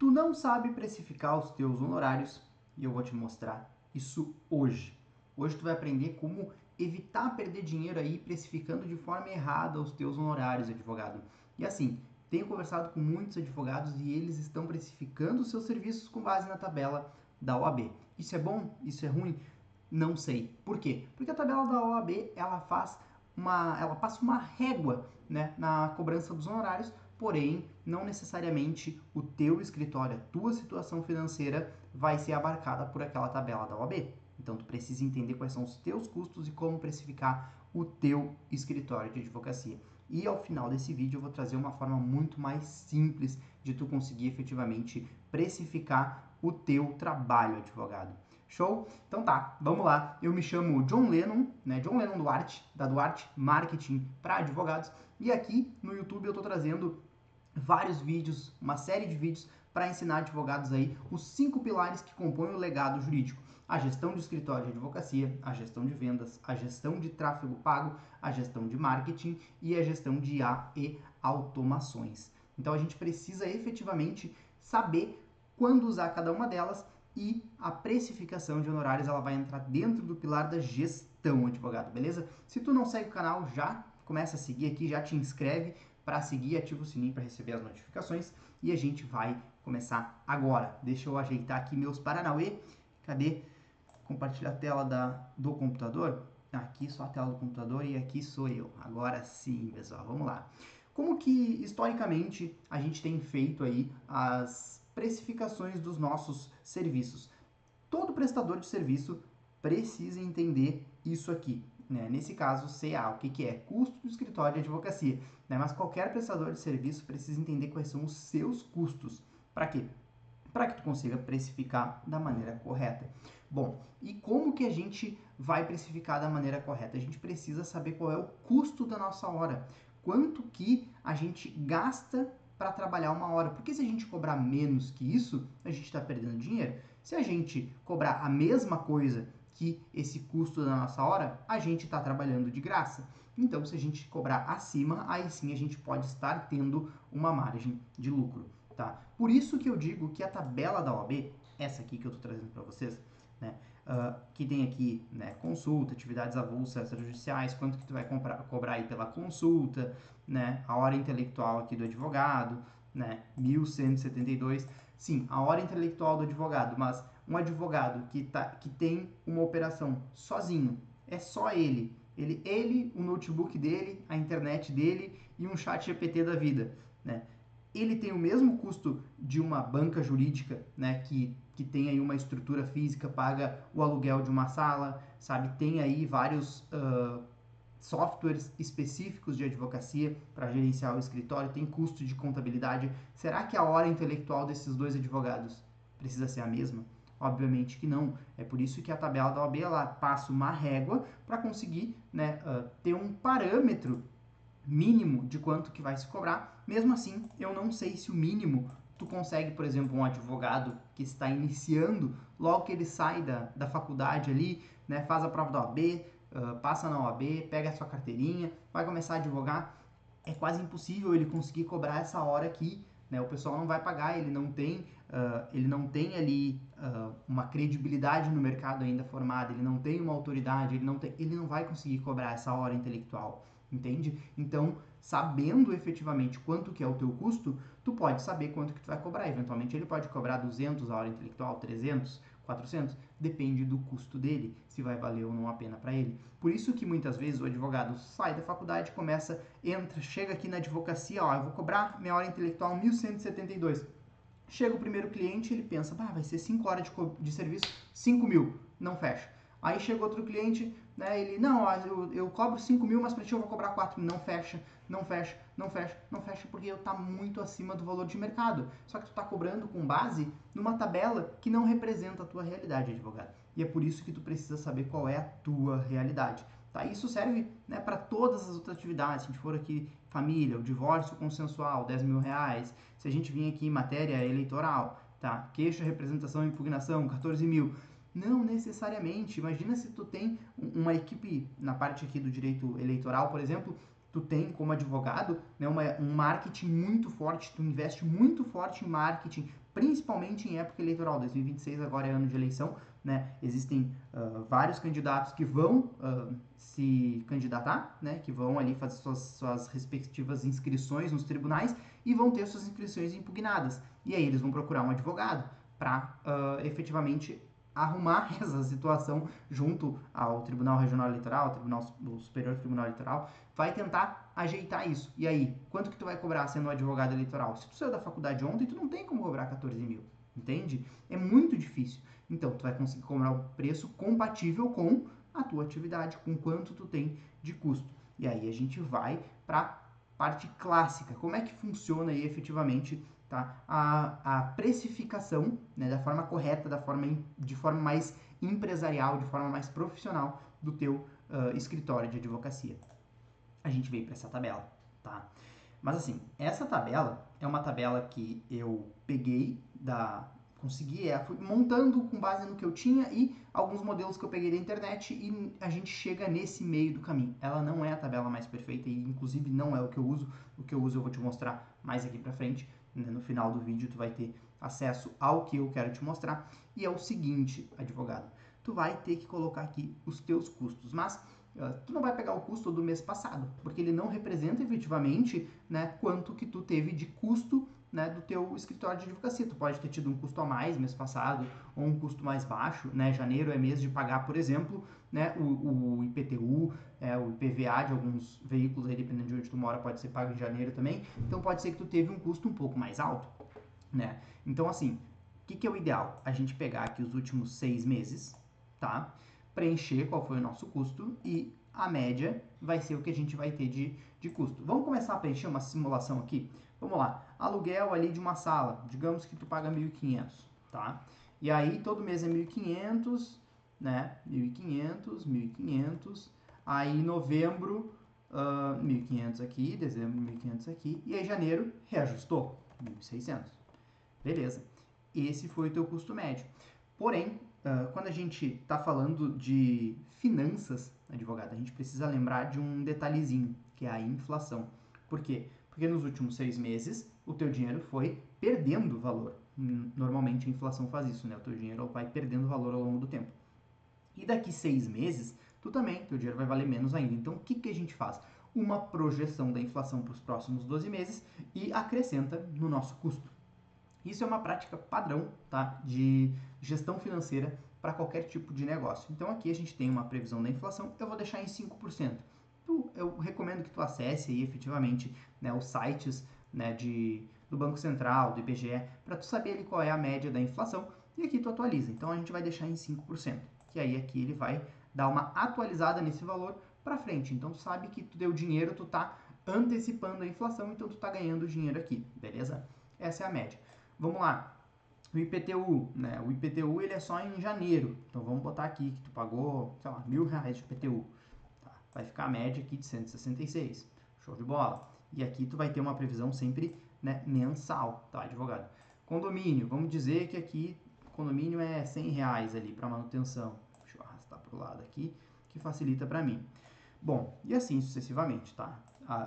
Tu não sabe precificar os teus honorários e eu vou te mostrar isso hoje. Hoje tu vai aprender como evitar perder dinheiro aí precificando de forma errada os teus honorários, advogado. E assim, tenho conversado com muitos advogados e eles estão precificando os seus serviços com base na tabela da OAB. Isso é bom? Isso é ruim? Não sei. Por quê? Porque a tabela da OAB, ela passa uma régua, né, na cobrança dos honorários, porém, não necessariamente o teu escritório, a tua situação financeira vai ser abarcada por aquela tabela da OAB. Então, tu precisa entender quais são os teus custos e como precificar o teu escritório de advocacia. E ao final desse vídeo eu vou trazer uma forma muito mais simples de tu conseguir efetivamente precificar o teu trabalho, advogado. Show? Então tá, vamos lá. Eu me chamo John Lennon, né? John Lennon Duarte, da Duarte Marketing para Advogados. E aqui no YouTube eu estou trazendo vários vídeos, uma série de vídeos para ensinar advogados aí os 5 pilares que compõem o legado jurídico. A gestão de escritório de advocacia, a gestão de vendas, a gestão de tráfego pago, a gestão de marketing e a gestão de IA e automações. Então a gente precisa efetivamente saber quando usar cada uma delas e a precificação de honorários ela vai entrar dentro do pilar da gestão, advogado, beleza? Se tu não segue o canal, já começa a seguir aqui, já te inscreve para seguir, ativa o sininho para receber as notificações e a gente vai começar agora. Deixa eu ajeitar aqui meus paranauê. Cadê? Compartilhar a tela do computador. Aqui só a tela do computador e aqui sou eu. Agora sim, pessoal, vamos lá. Como que historicamente a gente tem feito aí as precificações dos nossos serviços? Todo prestador de serviço precisa entender isso aqui, né? Nesse caso, CA, o que é? Custo do escritório de advocacia, né? Mas qualquer prestador de serviço precisa entender quais são os seus custos. Para quê? Para que tu consiga precificar da maneira correta. Bom, e como que a gente vai precificar da maneira correta? A gente precisa saber qual é o custo da nossa hora, quanto que a gente gasta para trabalhar uma hora, porque se a gente cobrar menos que isso, a gente está perdendo dinheiro. Se a gente cobrar a mesma coisa que esse custo da nossa hora, a gente está trabalhando de graça. Então, se a gente cobrar acima, aí sim a gente pode estar tendo uma margem de lucro. Tá? Por isso que eu digo que a tabela da OAB, essa aqui que eu estou trazendo para vocês, né, que tem aqui, né, consulta, atividades avulsas extrajudiciais, quanto que tu vai cobrar aí pela consulta, né, a hora intelectual aqui do advogado, né, 1.172. Sim, a hora intelectual do advogado, mas um advogado que tem uma operação sozinho, é só ele, o notebook dele, a internet dele e um chat GPT da vida, né? Ele tem o mesmo custo de uma banca jurídica, né, que tem aí uma estrutura física, paga o aluguel de uma sala, sabe? Tem aí vários softwares específicos de advocacia para gerenciar o escritório, tem custo de contabilidade. Será que a hora intelectual desses dois advogados precisa ser a mesma? Obviamente que não. É por isso que a tabela da OAB ela passa uma régua para conseguir, né, ter um parâmetro mínimo de quanto que vai se cobrar. Mesmo assim, eu não sei se o mínimo tu consegue, por exemplo, um advogado que está iniciando, logo que ele sai da faculdade ali, né, faz a prova da OAB, passa na OAB, pega a sua carteirinha, vai começar a advogar, é quase impossível ele conseguir cobrar essa hora aqui, né? O pessoal não vai pagar, ele não tem ali uma credibilidade no mercado ainda formada, ele não tem uma autoridade, ele não vai conseguir cobrar essa hora intelectual, entende? Então, sabendo efetivamente quanto que é o teu custo, tu pode saber quanto que tu vai cobrar. Eventualmente ele pode cobrar 200 a hora intelectual, 300, 400, depende do custo dele, se vai valer ou não a pena para ele. Por isso que muitas vezes o advogado sai da faculdade, chega aqui na advocacia, ó, eu vou cobrar minha hora intelectual 1.172. Chega o primeiro cliente, ele pensa, vai ser 5 horas de serviço, 5 mil, não fecha. Aí chega outro cliente, né, ele, não, eu cobro 5 mil, mas para ti eu vou cobrar 4 mil, não fecha, não fecha, não fecha, não fecha, porque está muito acima do valor de mercado. Só que tu está cobrando com base numa tabela que não representa a tua realidade, advogado. E é por isso que tu precisa saber qual é a tua realidade. Tá? Isso serve, né, para todas as outras atividades. Se a gente for aqui, família, o divórcio consensual, 10 mil reais. Se a gente vir aqui em matéria eleitoral, tá? Queixa, representação e impugnação, 14 mil. Não necessariamente. Imagina se tu tem uma equipe, na parte aqui do direito eleitoral, por exemplo, tu tem como advogado, né, um marketing muito forte, tu investe muito forte em marketing, principalmente em época eleitoral. 2026 agora é ano de eleição, né? Existem vários candidatos que vão se candidatar, né? Que vão ali fazer suas respectivas inscrições nos tribunais e vão ter suas inscrições impugnadas. E aí eles vão procurar um advogado para efetivamente arrumar essa situação junto ao Tribunal Regional Eleitoral, do Superior Tribunal Eleitoral, vai tentar ajeitar isso. E aí, quanto que tu vai cobrar sendo um advogado eleitoral? Se tu saiu da faculdade ontem, tu não tem como cobrar 14 mil, entende? É muito difícil. Então, tu vai conseguir cobrar um preço compatível com a tua atividade, com quanto tu tem de custo. E aí a gente vai para parte clássica. Como é que funciona aí efetivamente, tá? A precificação, né, da forma correta, de forma mais empresarial, de forma mais profissional do teu escritório de advocacia. A gente veio para essa tabela, tá? Mas assim, essa tabela é uma tabela que eu peguei fui montando com base no que eu tinha e alguns modelos que eu peguei da internet e a gente chega nesse meio do caminho. Ela não é a tabela mais perfeita e inclusive não é o que eu uso. O que eu uso eu vou te mostrar mais aqui pra frente, né? No final do vídeo tu vai ter acesso ao que eu quero te mostrar. E é o seguinte, advogado, tu vai ter que colocar aqui os teus custos, mas tu não vai pegar o custo do mês passado, porque ele não representa efetivamente, né, quanto que tu teve de custo, né, do teu escritório de advocacia. Tu pode ter tido um custo a mais mês passado ou um custo mais baixo, né? Janeiro é mês de pagar, por exemplo, né, o IPTU, o IPVA de alguns veículos aí, dependendo de onde tu mora, pode ser pago em janeiro também. Então pode ser que tu teve um custo um pouco mais alto, né? Então assim, o que é o ideal? A gente pegar aqui os últimos 6 meses, tá? Preencher qual foi o nosso custo e a média vai ser o que a gente vai ter de custo. Vamos começar a preencher uma simulação aqui? Vamos lá, aluguel ali de uma sala, digamos que tu paga 1.500, tá? E aí todo mês é 1.500, né? 1.500, aí novembro 1.500 aqui, dezembro 1.500 aqui, e aí janeiro reajustou, 1.600. Beleza, esse foi o teu custo médio. Porém, quando a gente está falando de finanças, advogado, a gente precisa lembrar de um detalhezinho, que é a inflação. Por quê? Porque nos últimos 6 meses, o teu dinheiro foi perdendo valor. Normalmente a inflação faz isso, né? O teu dinheiro vai perdendo valor ao longo do tempo. E daqui 6 meses, teu dinheiro vai valer menos ainda. Então, o que a gente faz? Uma projeção da inflação para os próximos 12 meses e acrescenta no nosso custo. Isso é uma prática padrão, tá, de gestão financeira para qualquer tipo de negócio. Então aqui a gente tem uma previsão da inflação, eu vou deixar em 5%. Eu recomendo que tu acesse aí efetivamente, né, os sites, né, do Banco Central, do IBGE, para tu saber ali qual é a média da inflação e aqui tu atualiza. Então a gente vai deixar em 5%, que aí aqui ele vai dar uma atualizada nesse valor para frente. Então tu sabe que tu deu dinheiro, tu tá antecipando a inflação, então tu tá ganhando dinheiro aqui, beleza? Essa é a média. Vamos lá, o IPTU, né? O IPTU ele é só em janeiro, então vamos botar aqui que tu pagou, sei lá, R$1.000 de IPTU, tá? Vai ficar a média aqui de 166, show de bola. E aqui tu vai ter uma previsão sempre, né, mensal, tá, advogado? Condomínio, vamos dizer que aqui condomínio é R$100 ali para manutenção. Deixa eu arrastar pro lado aqui, que facilita para mim. Bom, e assim sucessivamente, tá?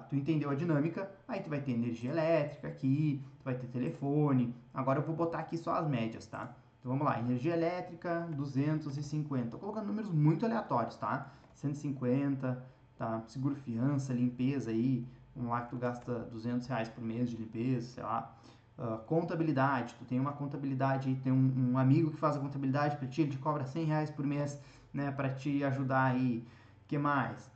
Tu entendeu a dinâmica, aí tu vai ter energia elétrica aqui, tu vai ter telefone. Agora eu vou botar aqui só as médias, tá? Então vamos lá, energia elétrica 250. Tô colocando números muito aleatórios, tá? 150, tá? Seguro fiança, limpeza aí, vamos lá que tu gasta R$200 por mês de limpeza, sei lá. Contabilidade, tu tem uma contabilidade aí, tem um amigo que faz a contabilidade para ti, ele te cobra R$100 por mês, né, para te ajudar aí. Que mais?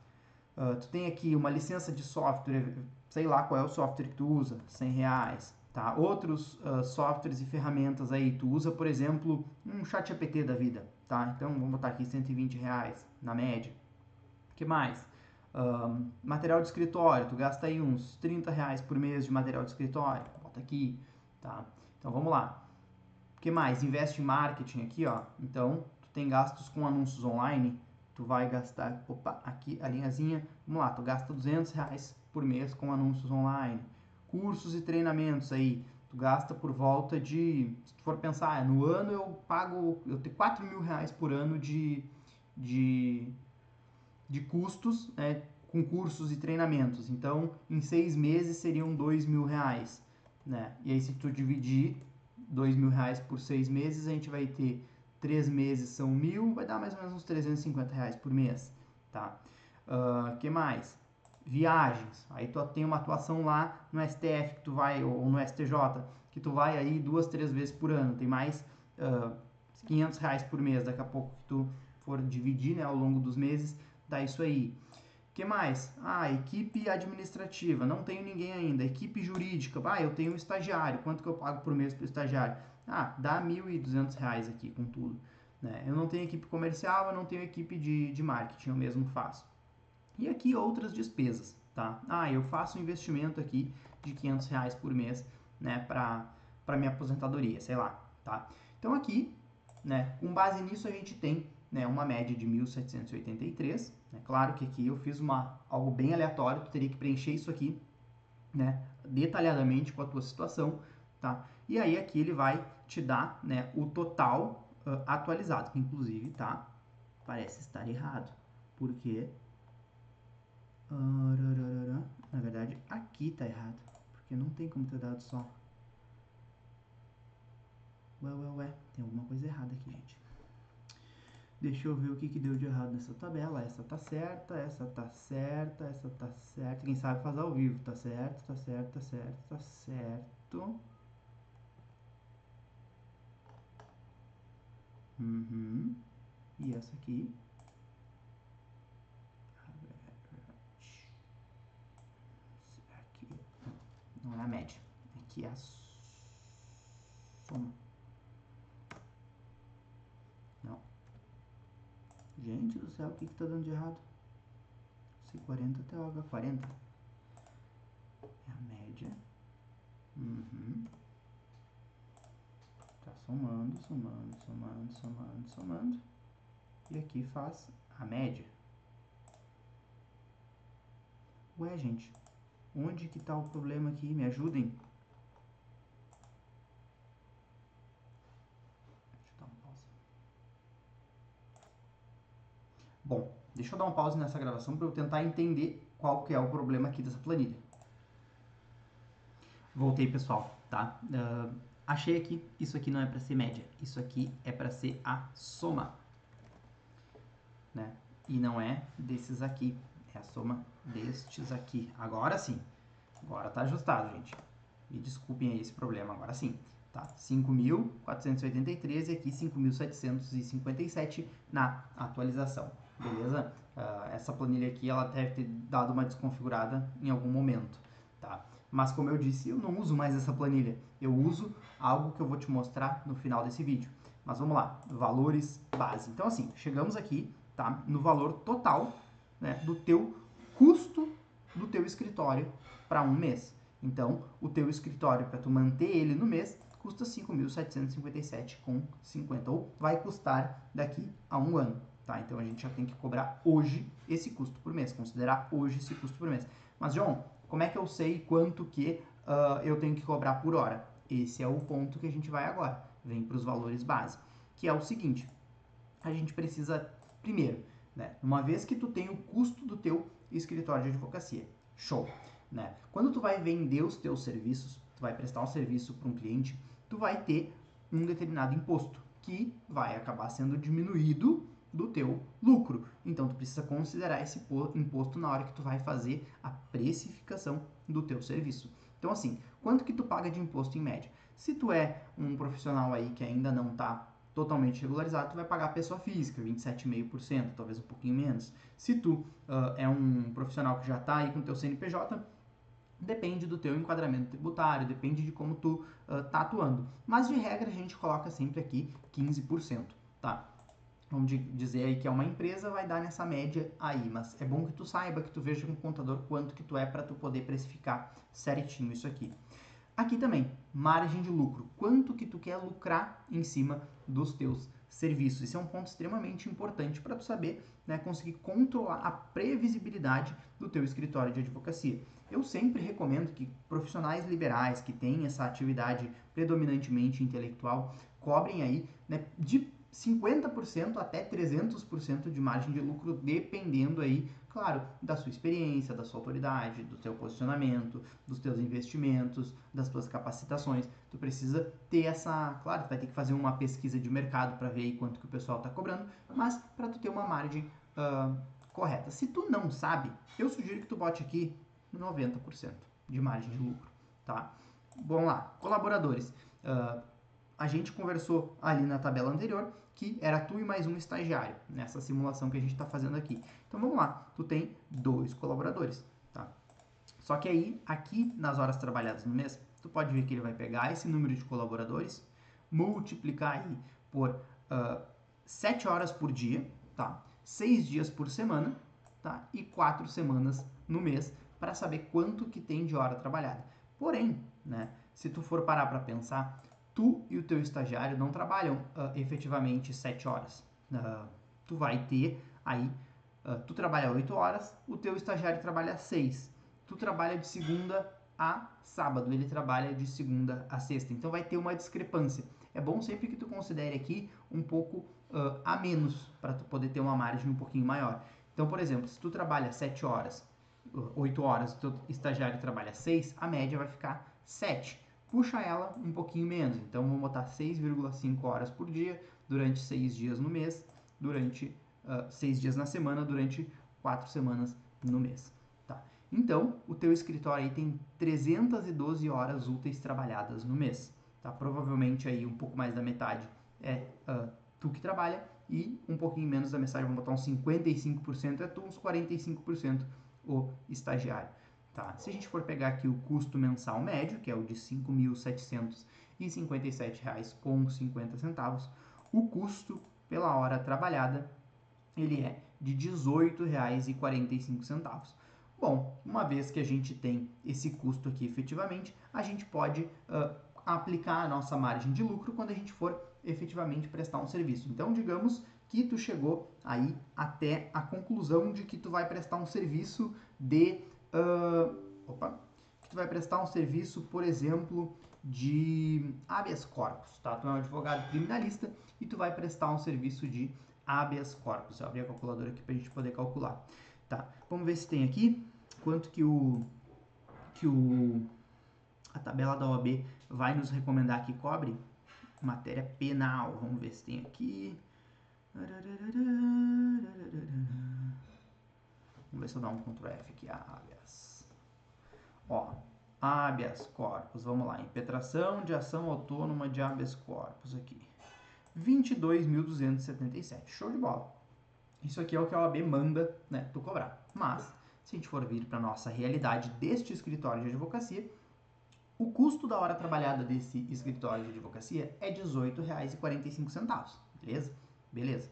Tu tem aqui uma licença de software, sei lá qual é o software que tu usa, R$100, tá? Outros softwares e ferramentas aí, tu usa, por exemplo, um ChatGPT da vida, tá? Então, vamos botar aqui R$120 na média. O que mais? Material de escritório, tu gasta aí uns R$30 por mês de material de escritório, bota aqui, tá? Então, vamos lá. O que mais? Investe em marketing aqui, ó. Então, tu tem gastos com anúncios online, tu vai gastar, aqui a linhazinha, vamos lá, tu gasta R$200 por mês com anúncios online. Cursos e treinamentos aí, tu gasta por volta de, se tu for pensar, no ano eu tenho R$4.000 por ano de custos, né, com cursos e treinamentos. Então, em 6 meses seriam R$2.000, né? E aí, se tu dividir R$2.000 por 6 meses, a gente vai ter 3 meses são 1.000, vai dar mais ou menos uns R$350 por mês, tá? Que mais? Viagens. Aí tu tem uma atuação lá no STF que tu vai, ou no STJ, que tu vai aí 2, 3 vezes por ano. Tem mais R$500 por mês. Daqui a pouco que tu for dividir, né, ao longo dos meses, dá isso aí. Que mais? Equipe administrativa, não tenho ninguém ainda. Equipe jurídica, eu tenho um estagiário, quanto que eu pago por mês para o estagiário? Dá R$1.200 aqui com tudo. Né? Eu não tenho equipe comercial, eu não tenho equipe de marketing, eu mesmo faço. E aqui outras despesas, tá? Eu faço um investimento aqui de R$500 por mês, né, para minha aposentadoria, sei lá, tá? Então aqui, né, com base nisso a gente tem, né, uma média de 1.783, né? Claro que aqui eu fiz algo bem aleatório, tu teria que preencher isso aqui, né, detalhadamente com a tua situação, tá? E aí aqui ele vai te dar, né, o total atualizado, que inclusive, tá? Parece estar errado, porque na verdade aqui tá errado, porque não tem como ter dado só. Ué, tem alguma coisa errada aqui, gente. Deixa eu ver o que deu de errado nessa tabela. Essa tá certa, essa tá certa, essa tá certa. Quem sabe faz ao vivo. Tá certo, tá certo, tá certo, tá certo. E essa aqui? Aqui. Não é a média. Aqui é a soma. Não. Gente do céu, o que tá dando de errado? C40 até H40. É a média. Tá somando, somando, somando, somando, somando. E aqui faz a média. Ué, gente, onde que tá o problema aqui? Me ajudem. Deixa eu dar um pause. Bom, deixa eu dar um pause nessa gravação para eu tentar entender qual que é o problema aqui dessa planilha. Voltei, pessoal, tá? Achei aqui, isso aqui não é para ser média, isso aqui é para ser a soma, né? E não é desses aqui, é a soma destes aqui. Agora sim, agora tá ajustado, gente. Me desculpem aí esse problema, agora sim. Tá? 5.483 e aqui 5.757 na atualização, beleza? Essa planilha aqui, ela deve ter dado uma desconfigurada em algum momento, tá? Mas como eu disse, eu não uso mais essa planilha, eu uso algo que eu vou te mostrar no final desse vídeo. Mas vamos lá, valores base. Então assim, chegamos aqui, tá? No valor total, né, do teu custo do teu escritório para um mês. Então, o teu escritório, para tu manter ele no mês, custa R$ 5.757,50, ou vai custar daqui a um ano, tá? Então, a gente já tem que cobrar hoje esse custo por mês, considerar hoje esse custo por mês. Mas, João, como é que eu sei quanto que eu tenho que cobrar por hora? Esse é o ponto que a gente vai agora. Vem para os valores base, que é o seguinte, a gente precisa, primeiro, né, uma vez que tu tem o custo do teu escritório de advocacia, show, né? Quando tu vai vender os teus serviços, tu vai prestar um serviço para um cliente, tu vai ter um determinado imposto que vai acabar sendo diminuído do teu lucro. Então tu precisa considerar esse imposto na hora que tu vai fazer a precificação do teu serviço. Então assim, quanto que tu paga de imposto em média? Se tu é um profissional aí que ainda não está totalmente regularizado, tu vai pagar a pessoa física, 27,5%, talvez um pouquinho menos. Se tu é um profissional que já está aí com o teu CNPJ, depende do teu enquadramento tributário, depende de como tu tá atuando. Mas de regra a gente coloca sempre aqui 15%, tá? Vamos dizer aí que é uma empresa, vai dar nessa média aí, mas é bom que tu saiba, que tu veja com o contador quanto que tu é para tu poder precificar certinho isso aqui. Aqui também, margem de lucro. Quanto que tu quer lucrar em cima dos teus serviços? Isso é um ponto extremamente importante para tu saber, né, conseguir controlar a previsibilidade do teu escritório de advocacia. Eu sempre recomendo que profissionais liberais que têm essa atividade predominantemente intelectual cobrem aí, né, de 50% até 300% de margem de lucro, dependendo aí claro, da sua experiência, da sua autoridade, do teu posicionamento, dos teus investimentos, das tuas capacitações. Tu precisa ter essa, claro, tu vai ter que fazer uma pesquisa de mercado para ver aí quanto que o pessoal está cobrando, mas para tu ter uma margem correta. Se tu não sabe, eu sugiro que tu bote aqui 90% de margem de lucro, tá? Vamos lá, colaboradores. A gente conversou ali na tabela anterior que era tu e mais um estagiário, nessa simulação que a gente está fazendo aqui. Então vamos lá, tu tem 2 colaboradores, tá? Só que aí, aqui nas horas trabalhadas no mês, tu pode ver que ele vai pegar esse número de colaboradores, multiplicar aí por 7 horas por dia, tá? 6 dias por semana, tá? E 4 semanas no mês, para saber quanto que tem de hora trabalhada. Porém, né, se tu for parar para pensar, tu e o teu estagiário não trabalham efetivamente 7 horas. Tu vai ter aí, tu trabalha 8 horas, o teu estagiário trabalha 6. Tu trabalha de segunda a sábado, ele trabalha de segunda a sexta. Então vai ter uma discrepância. É bom sempre que tu considere aqui um pouco a menos, para tu poder ter uma margem um pouquinho maior. Então, por exemplo, se tu trabalha 7 horas, 8 horas, o teu estagiário trabalha 6, a média vai ficar 7. Puxa ela um pouquinho menos, então vamos botar 6,5 horas por dia, durante 6 dias no mês, durante 6 dias na semana, durante 4 semanas no mês. Tá? Então, o teu escritório aí tem 312 horas úteis trabalhadas no mês. Tá? Provavelmente aí um pouco mais da metade é tu que trabalha e um pouquinho menos da metade, vamos botar uns 55% é tu, uns 45% o estagiário. Tá? Se a gente for pegar aqui o custo mensal médio, que é o de R$ 5.757,50, o custo pela hora trabalhada ele é de R$ 18,45. Bom, uma vez que a gente tem esse custo aqui efetivamente, a gente pode aplicar a nossa margem de lucro quando a gente for efetivamente prestar um serviço. Então, digamos que tu chegou aí até a conclusão de que tu vai prestar um serviço de que tu vai prestar um serviço, por exemplo, de habeas corpus, tá? Tu é um advogado criminalista e tu vai prestar um serviço de habeas corpus. Eu abri a calculadora aqui pra gente poder calcular, tá? Vamos ver se tem aqui quanto que a tabela da OAB vai nos recomendar que cobre. Matéria penal, vamos ver se tem aqui. Vamos ver se eu dar um Ctrl F aqui, habeas. Ó, habeas corpus, vamos lá, impetração de ação autônoma de habeas corpus aqui. 22.277, show de bola. Isso aqui é o que a OAB manda, né, tu cobrar. Mas, se a gente for vir para nossa realidade deste escritório de advocacia, o custo da hora trabalhada desse escritório de advocacia é R$ 18,45, beleza? Beleza.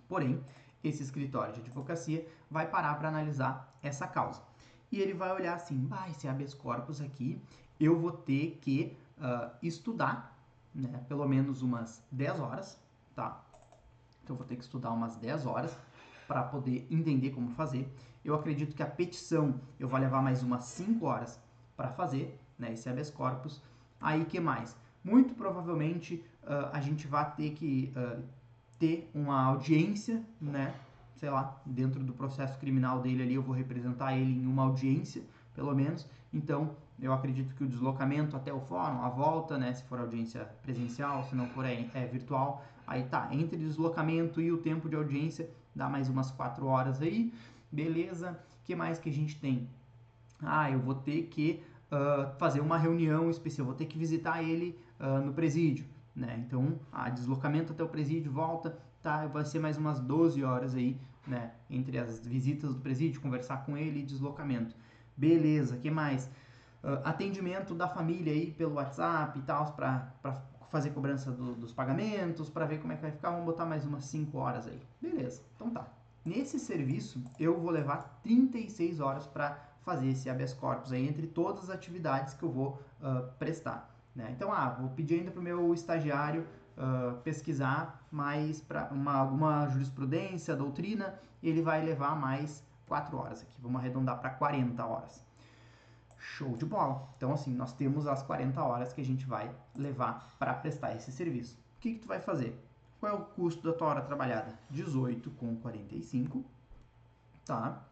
Porém, esse escritório de advocacia vai parar para analisar essa causa. E ele vai olhar assim, esse habeas corpus aqui, eu vou ter que estudar, né, pelo menos umas 10 horas, tá? Então eu vou ter que estudar umas 10 horas para poder entender como fazer. Eu acredito que a petição eu vou levar mais umas 5 horas para fazer, né, esse habeas corpus. Aí, que mais? Muito provavelmente a gente vai ter que ter uma audiência, né, sei lá, dentro do processo criminal dele ali, eu vou representar ele em uma audiência, pelo menos. Então, eu acredito que o deslocamento até o fórum, a volta, né, se for audiência presencial, se não for virtual, aí tá, entre deslocamento e o tempo de audiência, dá mais umas 4 horas aí, beleza. O que mais que a gente tem? Eu vou ter que fazer uma reunião especial, vou ter que visitar ele no presídio, né? Então, deslocamento até o presídio, volta, tá? Vai ser mais umas 12 horas aí, né? Entre as visitas do presídio, conversar com ele e deslocamento. Beleza, que mais? Atendimento da família aí pelo WhatsApp e tal, para fazer cobrança dos pagamentos, para ver como é que vai ficar, vamos botar mais umas 5 horas aí. Beleza, então tá. Nesse serviço, eu vou levar 36 horas para fazer esse habeas corpus aí, entre todas as atividades que eu vou prestar. Né? Então, vou pedir ainda para o meu estagiário pesquisar mais para alguma jurisprudência, doutrina, ele vai levar mais 4 horas aqui. Vamos arredondar para 40 horas. Show de bola! Então, assim, nós temos as 40 horas que a gente vai levar para prestar esse serviço. O que tu vai fazer? Qual é o custo da tua hora trabalhada? 18,45, tá?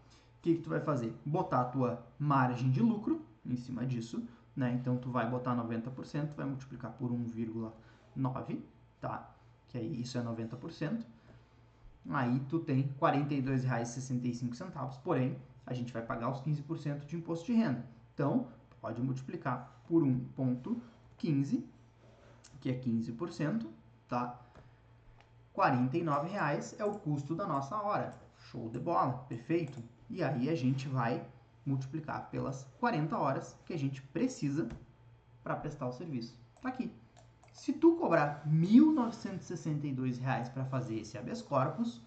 que tu vai fazer? Botar a tua margem de lucro em cima disso, né? Então, tu vai botar 90%, vai multiplicar por 1,9, tá? Que aí isso é 90%. Aí tu tem R$ 42,65, porém, a gente vai pagar os 15% de imposto de renda. Então, pode multiplicar por 1,15, que é 15%, tá? R$ 49,00 é o custo da nossa hora. Show de bola, perfeito. E aí a gente vai multiplicar pelas 40 horas que a gente precisa para prestar o serviço. Tá aqui. Se tu cobrar R$ 1.962 para fazer esse habeas corpus,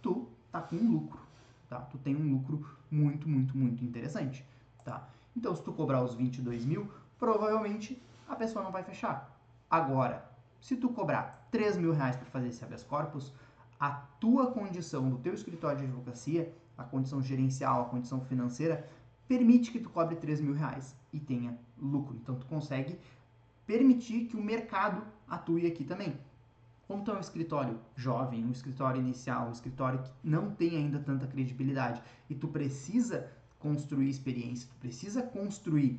tu tá com um lucro, tá? Tu tem um lucro muito, muito, muito interessante, tá? Então, se tu cobrar os 22 mil, provavelmente a pessoa não vai fechar. Agora, se tu cobrar R$ 3.000 para fazer esse habeas corpus, a tua condição do teu escritório de advocacia, a condição gerencial, a condição financeira, permite que tu cobre R$ 3.000 e tenha lucro. Então, tu consegue permitir que o mercado atue aqui também. Como tu é um escritório jovem, um escritório inicial, um escritório que não tem ainda tanta credibilidade e tu precisa construir experiência, tu precisa construir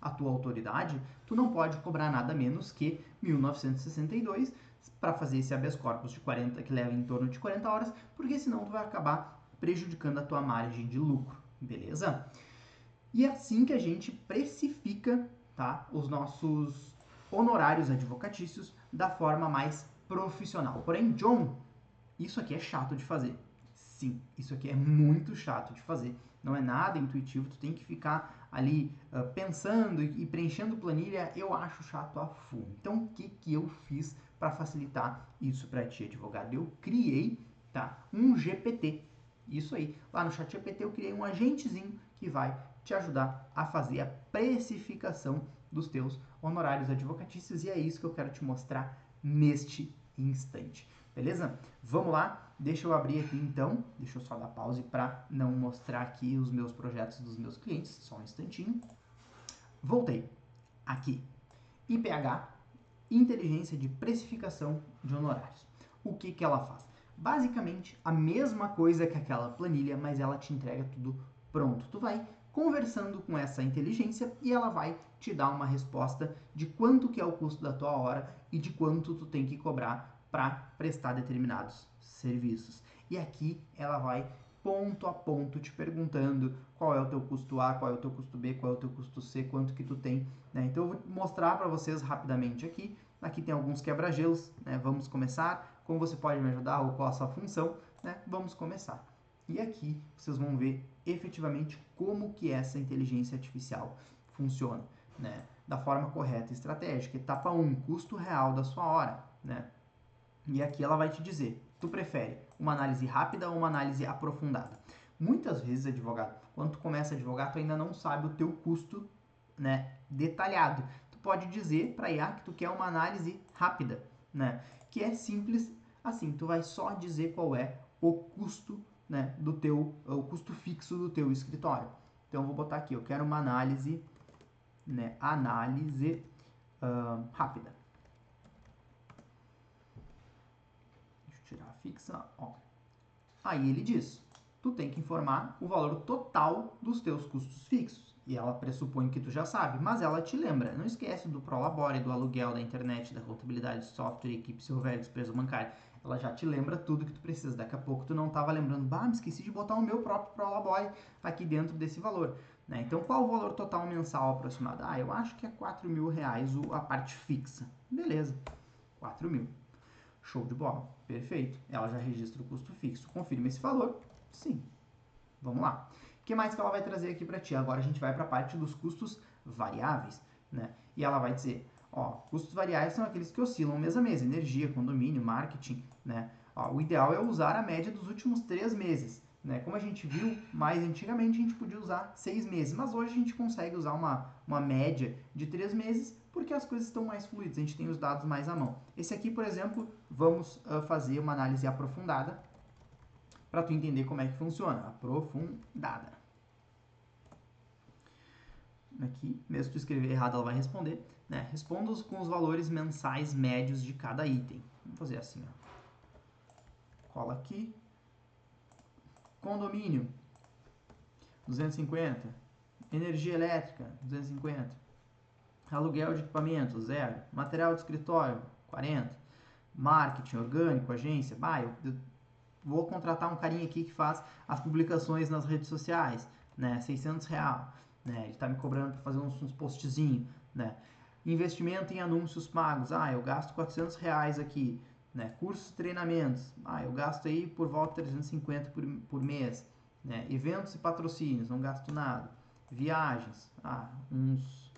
a tua autoridade, tu não pode cobrar nada menos que 1.962 para fazer esse habeas corpus de 40, que leva em torno de 40 horas, porque senão tu vai acabar prejudicando a tua margem de lucro, beleza? E é assim que a gente precifica, tá, os nossos honorários advocatícios da forma mais profissional. Porém, John, isso aqui é chato de fazer. Sim, isso aqui é muito chato de fazer. Não é nada intuitivo, tu tem que ficar ali pensando e preenchendo planilha. Eu acho chato a full. Então, o que eu fiz para facilitar isso para ti, advogado? Eu criei, tá, um GPT. Isso aí. Lá no ChatGPT eu criei um agentezinho que vai te ajudar a fazer a precificação dos teus honorários advocatícios e é isso que eu quero te mostrar neste instante. Beleza? Vamos lá, deixa eu abrir aqui então, deixa eu só dar pause para não mostrar aqui os meus projetos dos meus clientes, só um instantinho. Voltei, aqui, IPH, Inteligência de Precificação de Honorários. O que ela faz? Basicamente a mesma coisa que aquela planilha, mas ela te entrega tudo pronto. Tu vai conversando com essa inteligência e ela vai te dar uma resposta de quanto que é o custo da tua hora e de quanto tu tem que cobrar para prestar determinados serviços. E aqui ela vai ponto a ponto te perguntando qual é o teu custo A, qual é o teu custo B, qual é o teu custo C, quanto que tu tem, né? Então eu vou mostrar para vocês rapidamente aqui. Aqui tem alguns quebra-gelos, né? Vamos começar. Como você pode me ajudar ou qual a sua função, né? Vamos começar. E aqui vocês vão ver efetivamente como que essa inteligência artificial funciona, né? Da forma correta e estratégica. Etapa 1, custo real da sua hora, né? E aqui ela vai te dizer, tu prefere uma análise rápida ou uma análise aprofundada? Muitas vezes, advogado, quando tu começa a advogar, tu ainda não sabe o teu custo, né, detalhado. Tu pode dizer para a IA que tu quer uma análise rápida, né, que é simples assim, tu vai só dizer qual é o custo, né, o custo fixo do teu escritório. Então eu vou botar aqui, eu quero uma análise, né, rápida. Tirar fixa, ó. Aí ele diz, tu tem que informar o valor total dos teus custos fixos. E ela pressupõe que tu já sabe, mas ela te lembra. Não esquece do Prolabore, do aluguel, da internet, da contabilidade, software, equipe, server, despesa bancária. Ela já te lembra tudo que tu precisa. Daqui a pouco tu não estava lembrando, me esqueci de botar o meu próprio Prolabore aqui dentro desse valor. Né? Então, qual o valor total mensal aproximado? Eu acho que é R$ 4.000 a parte fixa. Beleza, 4.000. Show de bola, perfeito. Ela já registra o custo fixo. Confirma esse valor? Sim. Vamos lá. O que mais que ela vai trazer aqui para ti? Agora a gente vai para a parte dos custos variáveis, né? E ela vai dizer, custos variáveis são aqueles que oscilam mês a mês, energia, condomínio, marketing, né? O ideal é usar a média dos últimos 3 meses, né? Como a gente viu, mais antigamente a gente podia usar 6 meses, mas hoje a gente consegue usar uma média de 3 meses porque as coisas estão mais fluidas, a gente tem os dados mais à mão. Esse aqui, por exemplo, vamos fazer uma análise aprofundada para tu entender como é que funciona. Aprofundada. Aqui, mesmo se tu escrever errado, ela vai responder. Né? Responda com os valores mensais médios de cada item. Vamos fazer assim, ó. Cola aqui. Condomínio, 250. Energia elétrica, 250. Aluguel de equipamento, 0. Material de escritório, 40. Marketing, orgânico, agência. Eu vou contratar um carinha aqui que faz as publicações nas redes sociais, né? 600 real, né? Ele está me cobrando para fazer uns postzinhos, né? Investimento em anúncios pagos. Eu gasto 400 reais aqui, né? Cursos e treinamentos. Eu gasto aí por volta de 350 por mês, né? Eventos e patrocínios, não gasto nada. Viagens, uns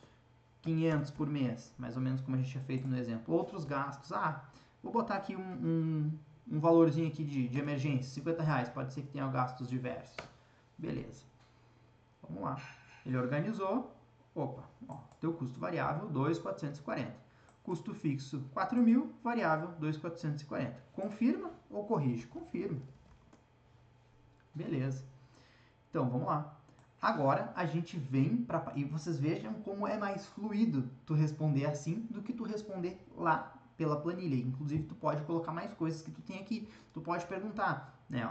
500 por mês, mais ou menos como a gente tinha feito no exemplo. Outros gastos, vou botar aqui um valorzinho aqui de emergência, 50 reais, pode ser que tenha gastos diversos. Beleza. Vamos lá. Ele organizou. Teu custo variável, 2.440. Custo fixo, 4.000, variável, 2.440. Confirma ou corrige? Confirma. Beleza. Então, vamos lá. Agora, a gente vem para... E vocês vejam como é mais fluido tu responder assim do que tu responder lá pela planilha. Inclusive, tu pode colocar mais coisas que tu tem aqui. Tu pode perguntar, né?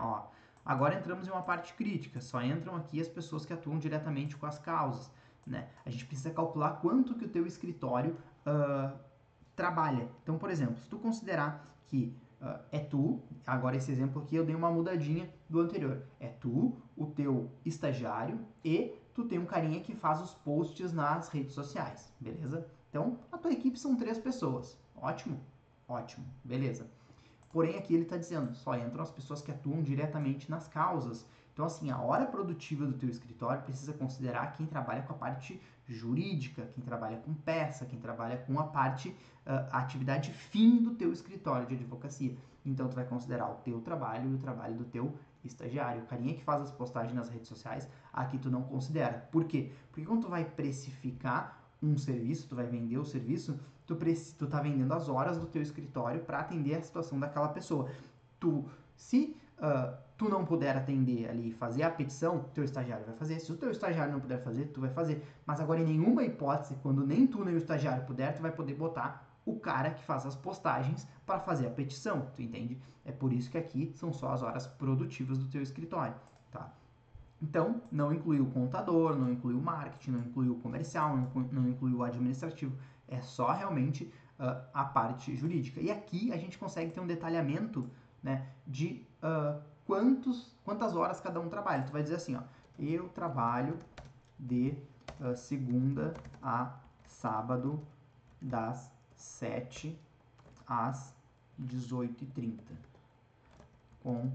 Agora entramos em uma parte crítica. Só entram aqui as pessoas que atuam diretamente com as causas, né? A gente precisa calcular quanto que o teu escritório trabalha. Então, por exemplo, se tu considerar que é tu, agora esse exemplo aqui eu dei uma mudadinha do anterior. É tu, o teu estagiário e tu tem um carinha que faz os posts nas redes sociais, beleza? Então, a tua equipe são 3 pessoas. Ótimo? Ótimo, beleza. Porém, aqui ele está dizendo, só entram as pessoas que atuam diretamente nas causas. Então, assim, a hora produtiva do teu escritório precisa considerar quem trabalha com a parte jurídica, quem trabalha com peça, quem trabalha com a parte, a atividade fim do teu escritório de advocacia. Então, tu vai considerar o teu trabalho e o trabalho do teu estagiário. O carinha que faz as postagens nas redes sociais, aqui tu não considera. Por quê? Porque quando tu vai precificar um serviço, tu vai vender o serviço, tu tá vendendo as horas do teu escritório para atender a situação daquela pessoa. Se tu não puder atender ali e fazer a petição, teu estagiário vai fazer. Se o teu estagiário não puder fazer, tu vai fazer. Mas agora, em nenhuma hipótese, quando nem tu nem o estagiário puder, tu vai poder botar o cara que faz as postagens para fazer a petição, tu entende? É por isso que aqui são só as horas produtivas do teu escritório, tá? Então, não inclui o contador, não inclui o marketing, não inclui o comercial, não inclui o administrativo. É só realmente a parte jurídica. E aqui a gente consegue ter um detalhamento, né, de quantas horas cada um trabalha. Tu vai dizer assim, eu trabalho de segunda a sábado, das 7 às 18h30, com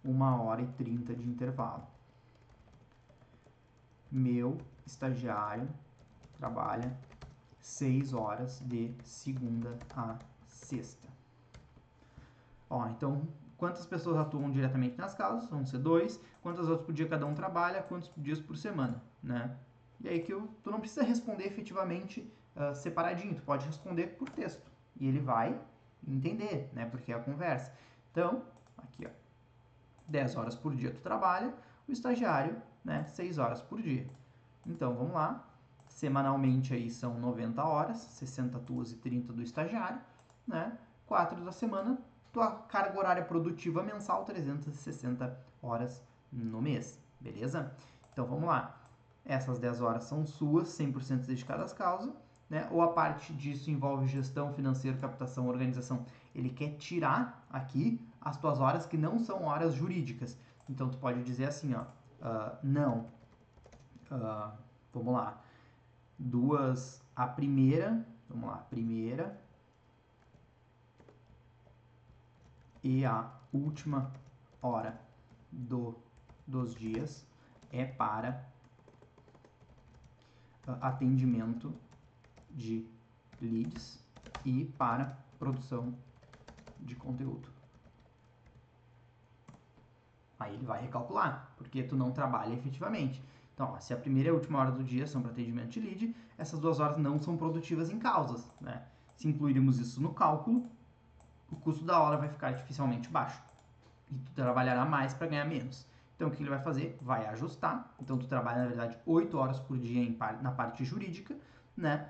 1h30 de intervalo. Meu estagiário trabalha 6 horas de segunda a sexta. Então, quantas pessoas atuam diretamente nas causas? Vão ser 2. Quantas horas por dia cada um trabalha? Quantos dias por semana, né? E aí que tu não precisa responder efetivamente separadinho. Tu pode responder por texto. E ele vai entender, né? Porque é a conversa. Então, aqui, 10 horas por dia tu trabalha, o estagiário, né, 6 horas por dia. Então, vamos lá. Semanalmente aí são 90 horas, 60 tuas e 30 do estagiário, né? 4 da semana, tua carga horária produtiva mensal, 360 horas no mês, beleza? Então, vamos lá. Essas 10 horas são suas, 100% dedicadas às causas, né? Ou a parte disso envolve gestão, financeiro, captação, organização. Ele quer tirar aqui as tuas horas que não são horas jurídicas. Então, tu pode dizer assim, não. Vamos lá. A primeira e a última hora dos dias é para atendimento de leads e para produção de conteúdo. Aí ele vai recalcular, porque tu não trabalha efetivamente. Então, se a primeira e a última hora do dia são para atendimento de lead, essas 2 horas não são produtivas em causas, né? Se incluirmos isso no cálculo, o custo da hora vai ficar artificialmente baixo. E tu trabalhará mais para ganhar menos. Então, o que ele vai fazer? Vai ajustar. Então, tu trabalha, na verdade, 8 horas por dia na parte jurídica, né?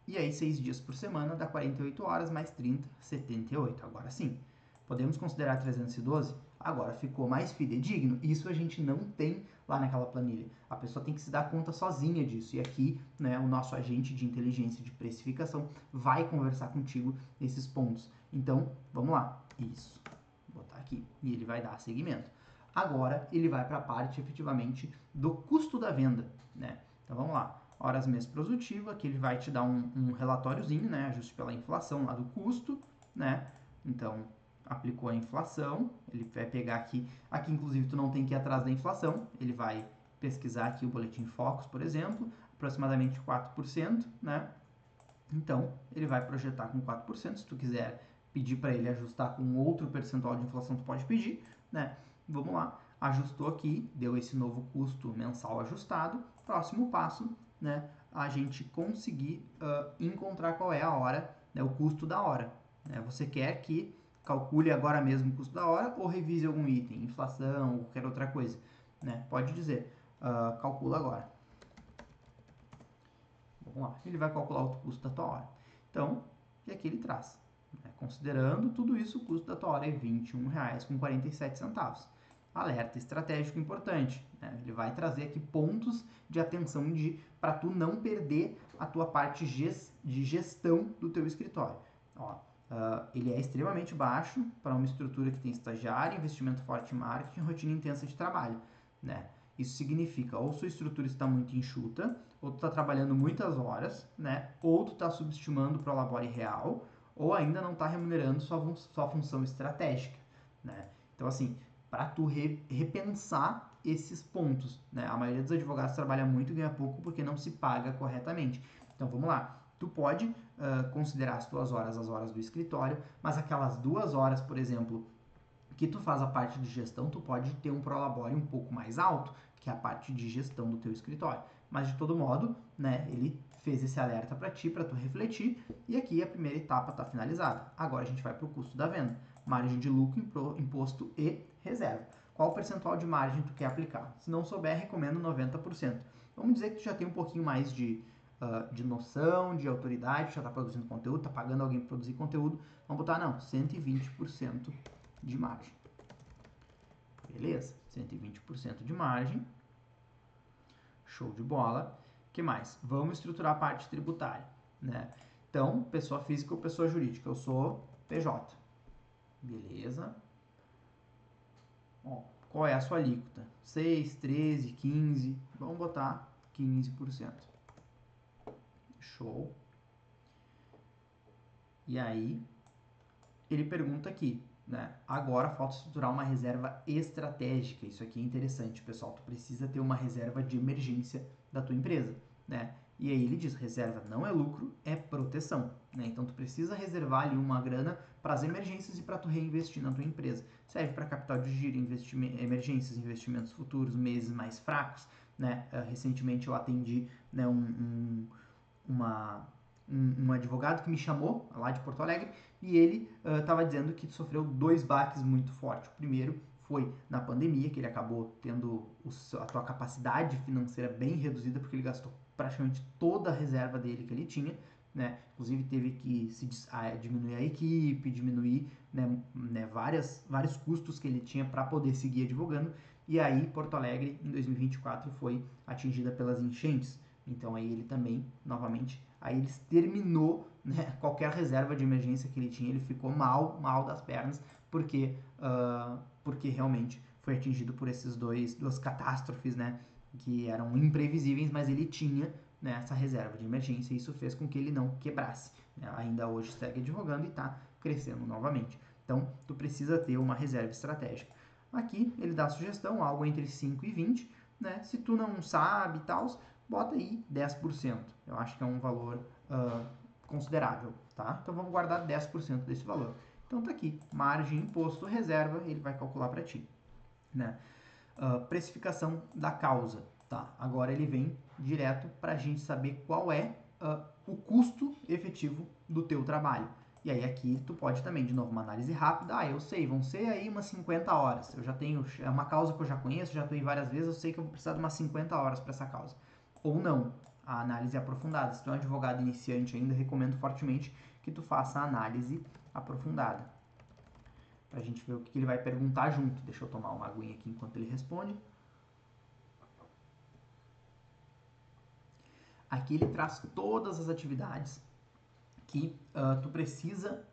E aí, 6 dias por semana, dá 48 horas, mais 30, 78. Agora sim, podemos considerar 312? Agora ficou mais fidedigno? Isso a gente não tem lá naquela planilha. A pessoa tem que se dar conta sozinha disso. E aqui, né, o nosso agente de inteligência de precificação vai conversar contigo nesses pontos. Então, vamos lá. Isso. Vou botar aqui. E ele vai dar seguimento. Agora, ele vai para a parte, efetivamente, do custo da venda, né? Então, vamos lá. Horas mês produtivo, aqui ele vai te dar um relatóriozinho, né? Ajuste pela inflação lá do custo, né? Então, aplicou a inflação, ele vai pegar aqui, inclusive tu não tem que ir atrás da inflação, ele vai pesquisar aqui o boletim Focus, por exemplo, aproximadamente 4%, né? Então, ele vai projetar com 4%, se tu quiser pedir para ele ajustar com outro percentual de inflação, tu pode pedir, né? Vamos lá, ajustou aqui, deu esse novo custo mensal ajustado, próximo passo, né? A gente conseguir encontrar qual é a hora, né, o custo da hora. Né? Você quer que calcule agora mesmo o custo da hora ou revise algum item, inflação ou qualquer outra coisa, né? Pode dizer, calcula agora. Vamos lá, ele vai calcular o custo da tua hora. Então, e aqui ele traz, né? Considerando tudo isso, o custo da tua hora é R$ 21,47. Alerta estratégico importante, né? Ele vai trazer aqui pontos de atenção para tu não perder a tua parte de gestão do teu escritório. Ó, ele é extremamente baixo para uma estrutura que tem estagiário, investimento forte em marketing, rotina intensa de trabalho, né? Isso significa ou sua estrutura está muito enxuta, ou tu está trabalhando muitas horas, né? Ou tu está subestimando para o labore real, ou ainda não está remunerando sua função estratégica, né? Então, assim, para tu repensar esses pontos, né? A maioria dos advogados trabalha muito e ganha pouco porque não se paga corretamente. Então, vamos lá. Tu pode considerar as tuas horas as horas do escritório, mas aquelas 2 horas, por exemplo, que tu faz a parte de gestão, tu pode ter um prolabore um pouco mais alto, que é a parte de gestão do teu escritório. Mas de todo modo, né, ele fez esse alerta para ti, para tu refletir, e aqui a primeira etapa está finalizada. Agora a gente vai para o custo da venda, margem de lucro, imposto e reserva. Qual percentual de margem tu quer aplicar? Se não souber, recomendo 90%. Vamos dizer que tu já tem um pouquinho mais de noção, de autoridade, já está produzindo conteúdo, está pagando alguém para produzir conteúdo, vamos botar, não, 120% de margem. Beleza? 120% de margem. Show de bola. O que mais? Vamos estruturar a parte tributária, né? Então, pessoa física ou pessoa jurídica. Eu sou PJ. Beleza. Ó, qual é a sua alíquota? 6, 13, 15. Vamos botar 15%. Show. E aí, ele pergunta aqui, né? Agora falta estruturar uma reserva estratégica. Isso aqui é interessante, pessoal. Tu precisa ter uma reserva de emergência da tua empresa, né? E aí ele diz, reserva não é lucro, é proteção, né? Então tu precisa reservar ali uma grana para as emergências e para tu reinvestir na tua empresa. Serve para capital de giro, emergências, investimentos futuros, meses mais fracos, né? Recentemente eu atendi, né, um advogado que me chamou lá de Porto Alegre e ele estava dizendo que sofreu 2 baques muito fortes. O primeiro foi na pandemia, que ele acabou tendo a sua capacidade financeira bem reduzida, porque ele gastou praticamente toda a reserva dele que ele tinha, né? Inclusive teve que diminuir a equipe, diminuir, né, vários custos que ele tinha para poder seguir advogando. E aí Porto Alegre, em 2024, foi atingida pelas enchentes. Então aí ele também, novamente, aí ele terminou, né, qualquer reserva de emergência que ele tinha, ele ficou mal das pernas, porque realmente foi atingido por esses duas catástrofes, né, que eram imprevisíveis, mas ele tinha, né, essa reserva de emergência e isso fez com que ele não quebrasse. Né? Ainda hoje segue advogando e está crescendo novamente. Então, tu precisa ter uma reserva estratégica. Aqui ele dá a sugestão, algo entre 5 e 20, né? Se tu não sabe e tal, bota aí 10%. Eu acho que é um valor considerável, tá? Então vamos guardar 10% desse valor. Então tá aqui, margem, imposto, reserva, ele vai calcular para ti, né? Precificação da causa, tá? Agora ele vem direto para a gente saber qual é o custo efetivo do teu trabalho. E aí aqui tu pode também, de novo, uma análise rápida. Eu sei, vão ser aí umas 50 horas. Eu já tenho, é uma causa que eu já conheço, já atuei várias vezes, eu sei que eu vou precisar de umas 50 horas para essa causa. Ou não, a análise aprofundada. Se tu é um advogado iniciante ainda, recomendo fortemente que tu faça a análise aprofundada. pra gente ver o que ele vai perguntar junto. Deixa eu tomar uma aguinha aqui enquanto ele responde. Aqui ele traz todas as atividades que tu precisa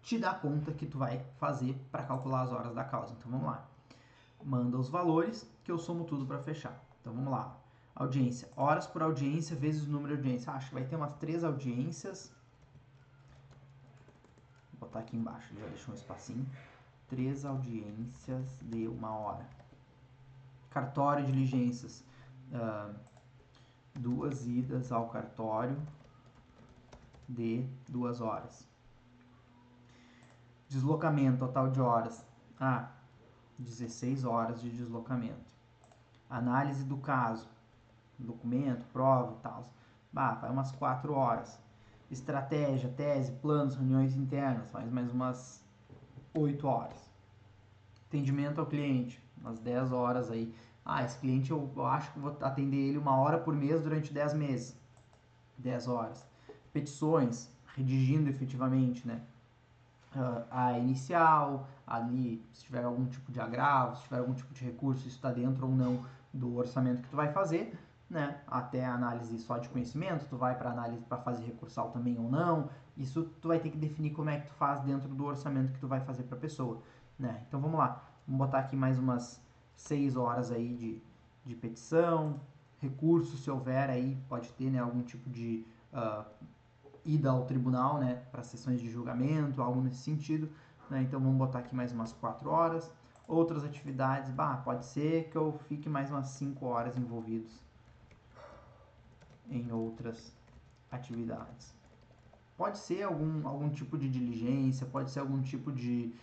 te dar conta que tu vai fazer para calcular as horas da causa. Então vamos lá. Manda os valores que eu somo tudo para fechar. Então vamos lá. Audiência. Horas por audiência vezes o número de audiência. Acho que vai ter umas 3 audiências. Vou botar aqui embaixo, ele já deixou um espacinho. 3 audiências de 1 hora. Cartório de diligências. 2 idas ao cartório de 2 horas. Deslocamento, total de horas. 16 horas de deslocamento. Análise do caso. Documento, prova e tal. Vai umas 4 horas. Estratégia, tese, planos, reuniões internas. Faz mais umas 8 horas. Atendimento ao cliente. Umas 10 horas aí. Esse cliente eu acho que vou atender ele 1 hora por mês durante 10 meses. 10 horas. Petições, redigindo efetivamente, né? A inicial, ali, se tiver algum tipo de agravo, se tiver algum tipo de recurso, isso está dentro ou não do orçamento que tu vai fazer, né? Até a análise só de conhecimento, tu vai para análise para fase recursal também ou não, isso tu vai ter que definir como é que tu faz dentro do orçamento que tu vai fazer para a pessoa, né? Então vamos lá, vamos botar aqui mais umas 6 horas aí de petição, recurso, se houver aí, pode ter, né, algum tipo de ida ao tribunal, né, para sessões de julgamento, algo nesse sentido, né? Então vamos botar aqui mais umas 4 horas. Outras atividades, pode ser que eu fique mais umas 5 horas envolvidos em outras atividades. Pode ser algum tipo de diligência, pode ser algum tipo de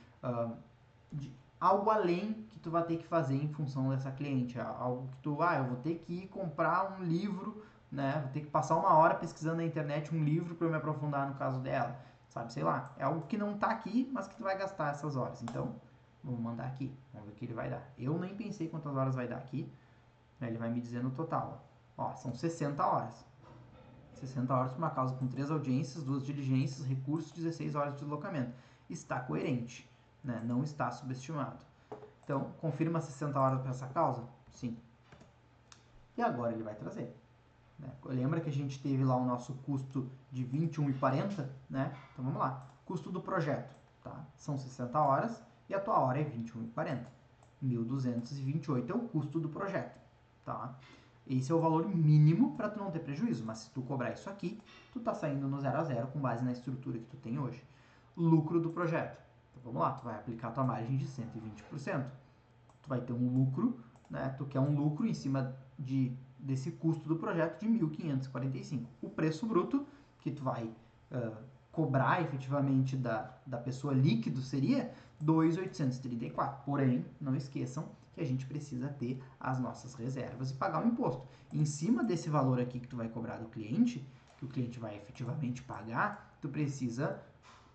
algo além que tu vai ter que fazer em função dessa cliente, algo que tu, eu vou ter que ir comprar um livro, né, vou ter que passar 1 hora pesquisando na internet um livro para eu me aprofundar no caso dela, sabe, sei lá, é algo que não tá aqui, mas que tu vai gastar essas horas, então, vamos mandar aqui, vamos ver o que ele vai dar. Eu nem pensei quantas horas vai dar aqui, né, ele vai me dizer no total, são 60 horas. 60 horas para uma causa com 3 audiências, 2 diligências, recursos, 16 horas de deslocamento. Está coerente, né? Não está subestimado. Então, confirma 60 horas para essa causa? Sim. E agora ele vai trazer. Né? Lembra que a gente teve lá o nosso custo de R$ 21,40? Né? Então vamos lá. Custo do projeto. Tá? São 60 horas e a tua hora é R$ 21,40. 1.228 é o custo do projeto. Tá? Esse é o valor mínimo para tu não ter prejuízo, mas se tu cobrar isso aqui, tu tá saindo no 0 a 0 com base na estrutura que tu tem hoje. Lucro do projeto. Então vamos lá, tu vai aplicar a tua margem de 120%. Tu vai ter um lucro, né? Tu quer um lucro em cima desse custo do projeto de 1.545. O preço bruto que tu vai cobrar efetivamente da pessoa líquido seria 2.834. Porém, não esqueçam que a gente precisa ter as nossas reservas e pagar o imposto. Em cima desse valor aqui que tu vai cobrar do cliente, que o cliente vai efetivamente pagar, tu precisa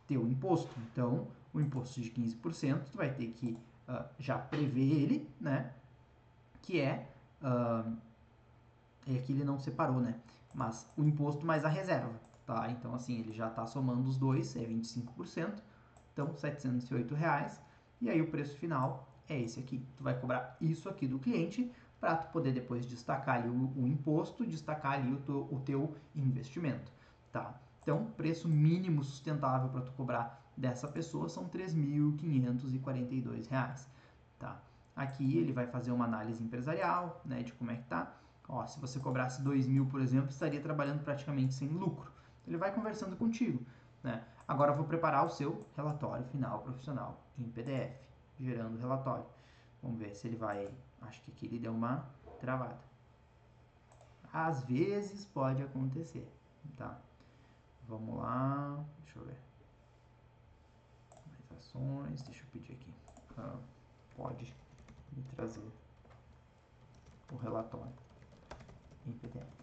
ter o imposto. Então, o imposto de 15%, tu vai ter que já prever ele, né? Que aqui ele não separou, né? Mas o imposto mais a reserva, tá? Então, assim, ele já está somando os dois, é 25%, então R$ 708. E aí o preço final é esse aqui. Tu vai cobrar isso aqui do cliente para tu poder depois destacar ali o imposto, destacar ali o teu investimento, tá? Então, preço mínimo sustentável para tu cobrar dessa pessoa são R$ 3.542, tá? Aqui ele vai fazer uma análise empresarial, né, de como é que tá. Se você cobrasse 2.000, por exemplo, estaria trabalhando praticamente sem lucro. Ele vai conversando contigo, né? Agora eu vou preparar o seu relatório final profissional em PDF, gerando o relatório. Vamos ver se ele vai... Acho que aqui ele deu uma travada. Às vezes pode acontecer, tá? Vamos lá, deixa eu ver. Mais ações, deixa eu pedir aqui. Pode me trazer o relatório em PDF.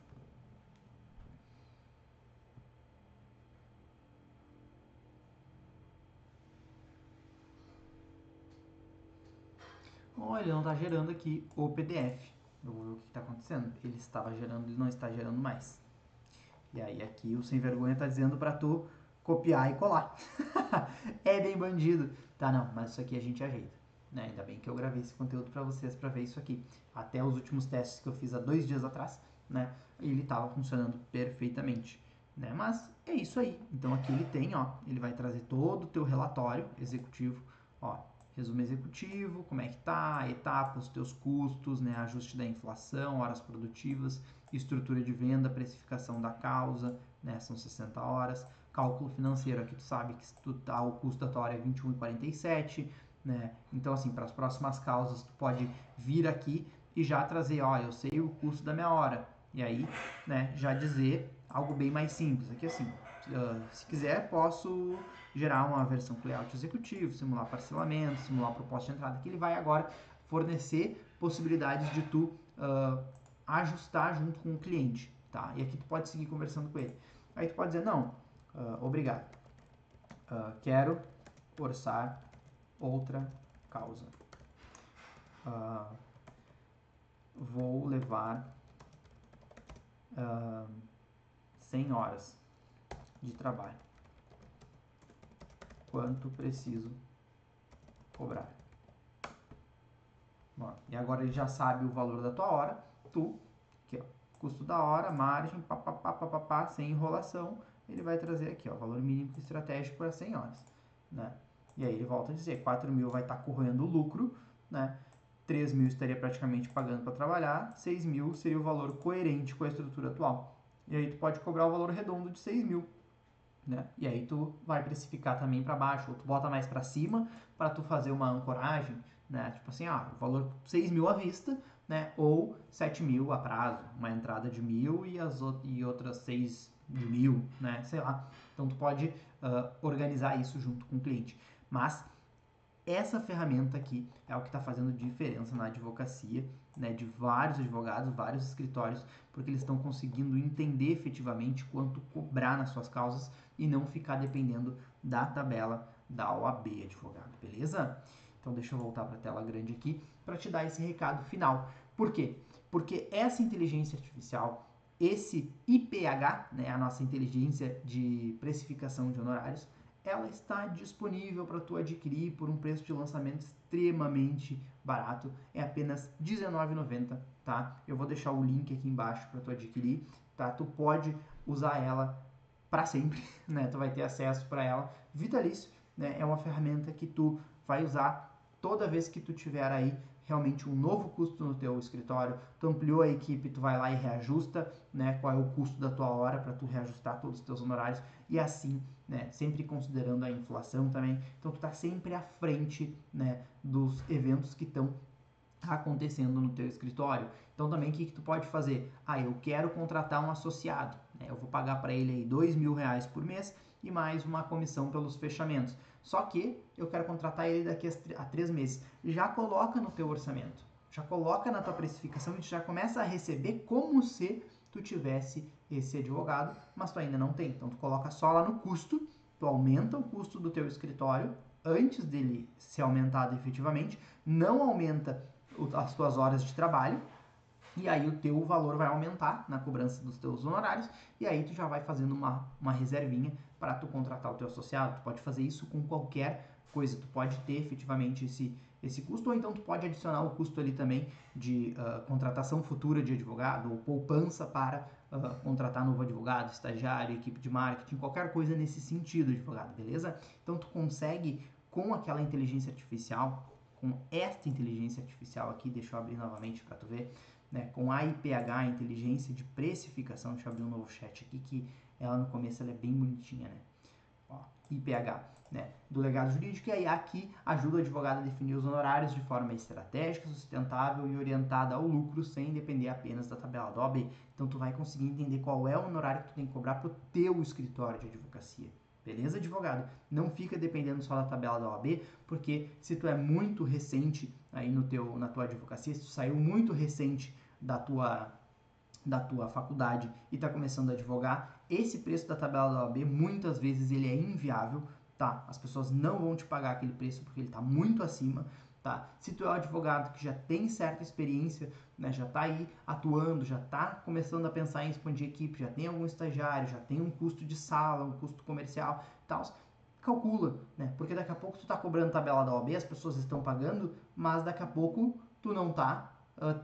Ele não está gerando aqui o PDF. Eu vou ver o que está acontecendo. Ele estava gerando e não está gerando mais. E aí aqui o sem vergonha está dizendo para tu copiar e colar. É bem bandido. Tá, não, mas isso aqui a gente ajeita. Né? Ainda bem que eu gravei esse conteúdo para vocês para ver isso aqui. Até os últimos testes que eu fiz há 2 dias atrás, né? Ele estava funcionando perfeitamente. Né? Mas é isso aí. Então aqui ele tem, ó, ele vai trazer todo o teu relatório executivo, ó, resumo executivo, como é que tá, etapas, os teus custos, né, ajuste da inflação, horas produtivas, estrutura de venda, precificação da causa, né, são 60 horas, cálculo financeiro, aqui tu sabe que tu tá, o custo da tua hora é 21,47, né? Então assim, para as próximas causas tu pode vir aqui e já trazer, ó, eu sei o custo da minha hora. E aí, né, já dizer algo bem mais simples. Aqui assim, se quiser, posso gerar uma versão com layout executivo, simular parcelamento, simular proposta de entrada, que ele vai agora fornecer possibilidades de tu ajustar junto com o cliente, tá? E aqui tu pode seguir conversando com ele. Aí tu pode dizer, não, obrigado, quero orçar outra causa. Vou levar 100 horas de trabalho. Quanto preciso cobrar? Bom, e agora ele já sabe o valor da tua hora. Tu, aqui ó, custo da hora, margem, papapá, sem enrolação. Ele vai trazer aqui, ó, valor mínimo estratégico para 100 horas, né? E aí ele volta a dizer, 4 mil vai estar corroendo o lucro, né? 3 mil estaria praticamente pagando para trabalhar, 6 mil seria o valor coerente com a estrutura atual. E aí tu pode cobrar o valor redondo de 6 mil, né? E aí tu vai precificar também para baixo, ou tu bota mais para cima para tu fazer uma ancoragem, né? Tipo assim, o valor 6 mil à vista, né? Ou 7 mil a prazo, uma entrada de 1.000 e outras 6 de 1.000, né? Sei lá. Então tu pode organizar isso junto com o cliente. Mas essa ferramenta aqui é o que está fazendo diferença na advocacia, né, de vários advogados, vários escritórios, porque eles estão conseguindo entender efetivamente quanto cobrar nas suas causas e não ficar dependendo da tabela da OAB, advogado, beleza? Então deixa eu voltar para a tela grande aqui para te dar esse recado final. Por quê? Porque essa inteligência artificial, esse IPH, né, a nossa inteligência de precificação de honorários, ela está disponível para tu adquirir por um preço de lançamento extremamente barato, é apenas R$19,90, tá? Eu vou deixar o link aqui embaixo para tu adquirir, tá? Tu pode usar ela para sempre, né? Tu vai ter acesso para ela vitalício, né? É uma ferramenta que tu vai usar toda vez que tu tiver aí realmente um novo custo no teu escritório, tu ampliou a equipe, tu vai lá e reajusta, né, qual é o custo da tua hora para tu reajustar todos os teus honorários e assim, né, sempre considerando a inflação também. Então tu tá sempre à frente, né, dos eventos que estão acontecendo no teu escritório. Então também o que tu pode fazer? Eu quero contratar um associado, né? Eu vou pagar para ele aí R$2.000 por mês e mais uma comissão pelos fechamentos. Só que eu quero contratar ele daqui a 3 meses. Já coloca no teu orçamento, já coloca na tua precificação e já começa a receber como se tu tivesse esse advogado, mas tu ainda não tem. Então tu coloca só lá no custo, tu aumenta o custo do teu escritório antes dele ser aumentado efetivamente, não aumenta as tuas horas de trabalho, e aí o teu valor vai aumentar na cobrança dos teus honorários, e aí tu já vai fazendo uma reservinha para tu contratar o teu associado. Tu pode fazer isso com qualquer coisa, tu pode ter efetivamente esse custo, ou então tu pode adicionar o custo ali também de contratação futura de advogado, ou poupança para contratar novo advogado, estagiário, equipe de marketing, qualquer coisa nesse sentido, advogado, beleza? Então tu consegue, com aquela inteligência artificial, com esta inteligência artificial aqui, deixa eu abrir novamente para tu ver, né, com a IPH, a inteligência de precificação, deixa eu abrir um novo chat aqui, que ela no começo ela é bem bonitinha, né? Ó, IPH, né, do legado jurídico, e aí aqui ajuda o advogado a definir os honorários de forma estratégica, sustentável e orientada ao lucro, sem depender apenas da tabela da OAB. Então tu vai conseguir entender qual é o honorário que tu tem que cobrar para o teu escritório de advocacia. Beleza, advogado? Não fica dependendo só da tabela da OAB, porque se tu é muito recente aí na tua advocacia, se tu saiu muito recente da tua faculdade e está começando a advogar, esse preço da tabela da OAB muitas vezes ele é inviável, tá? As pessoas não vão te pagar aquele preço porque ele está muito acima, tá? Se tu é um advogado que já tem certa experiência, né, já está aí atuando, já está começando a pensar em expandir equipe, já tem algum estagiário, já tem um custo de sala, um custo comercial e tal, calcula, né? Porque daqui a pouco tu está cobrando tabela da OAB, as pessoas estão pagando, mas daqui a pouco tu não está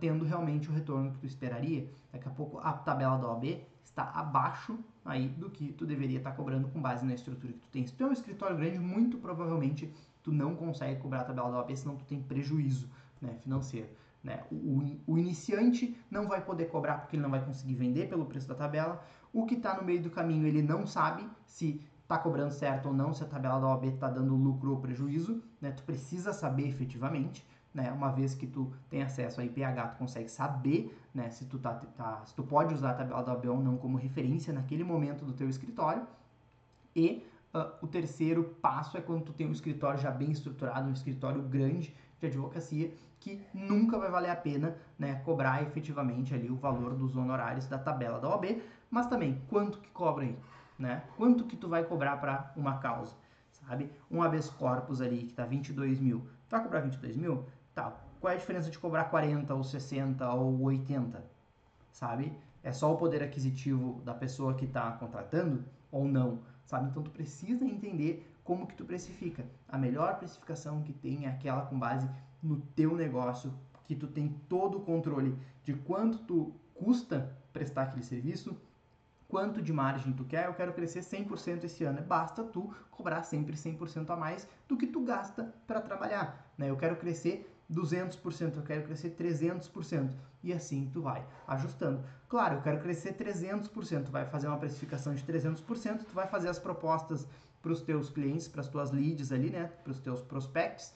tendo realmente o retorno que tu esperaria. Daqui a pouco a tabela da OAB está abaixo aí do que tu deveria estar cobrando com base na estrutura que tu tem. Se tu é um escritório grande, muito provavelmente tu não consegue cobrar a tabela da OAB, senão tu tem prejuízo, né, financeiro. Né? O iniciante não vai poder cobrar porque ele não vai conseguir vender pelo preço da tabela. O que está no meio do caminho, ele não sabe se está cobrando certo ou não, se a tabela da OAB está dando lucro ou prejuízo. Né? Tu precisa saber efetivamente. Né? Uma vez que tu tem acesso a IPH, tu consegue saber, né, se tu pode usar a tabela da OAB ou não como referência naquele momento do teu escritório. E o terceiro passo é quando tu tem um escritório já bem estruturado, um escritório grande de advocacia, que nunca vai valer a pena, né, cobrar efetivamente ali o valor dos honorários da tabela da OAB, mas também quanto que cobra aí, né? Quanto que tu vai cobrar para uma causa, sabe? Um habeas corpus ali que tá 22 mil, tu vai cobrar 22 mil? Tá, qual é a diferença de cobrar 40 ou 60 ou 80, sabe? É só o poder aquisitivo da pessoa que está contratando ou não, sabe? Então tu precisa entender como que tu precifica. A melhor precificação que tem é aquela com base no teu negócio, que tu tem todo o controle de quanto tu custa prestar aquele serviço, quanto de margem tu quer. Eu quero crescer 100% esse ano. Basta tu cobrar sempre 100% a mais do que tu gasta para trabalhar, né? Eu quero crescer 200%, eu quero crescer 300%, e assim tu vai ajustando. Claro, eu quero crescer 300%, tu vai fazer uma precificação de 300%, tu vai fazer as propostas para os teus clientes, para as tuas leads ali, né, para os teus prospects,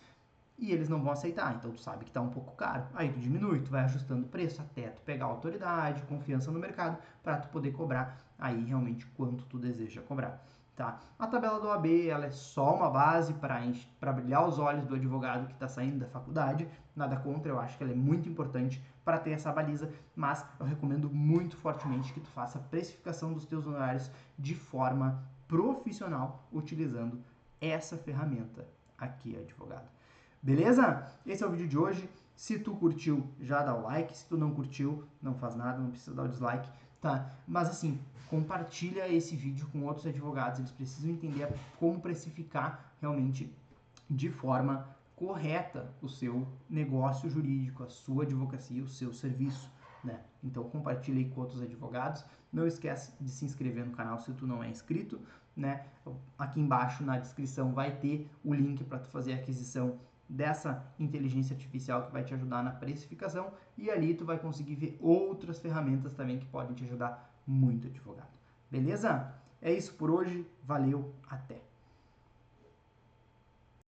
e eles não vão aceitar, então tu sabe que está um pouco caro, aí tu diminui, tu vai ajustando o preço até tu pegar autoridade, confiança no mercado, para tu poder cobrar aí realmente quanto tu deseja cobrar. Tá? A tabela do OAB, ela é só uma base para brilhar os olhos do advogado que está saindo da faculdade, nada contra, eu acho que ela é muito importante para ter essa baliza, mas eu recomendo muito fortemente que tu faça a precificação dos teus honorários de forma profissional, utilizando essa ferramenta aqui, advogado. Beleza? Esse é o vídeo de hoje. Se tu curtiu, já dá o like. Se tu não curtiu, não faz nada, não precisa dar o dislike, tá? Mas assim, compartilha esse vídeo com outros advogados. Eles precisam entender como precificar realmente de forma correta o seu negócio jurídico, a sua advocacia, o seu serviço, né? Então compartilha aí com outros advogados. Não esquece de se inscrever no canal se tu não é inscrito, né? Aqui embaixo na descrição vai ter o link para tu fazer a aquisição dessa inteligência artificial que vai te ajudar na precificação, e ali tu vai conseguir ver outras ferramentas também que podem te ajudar muito, advogado. Beleza? É isso por hoje. Valeu, até!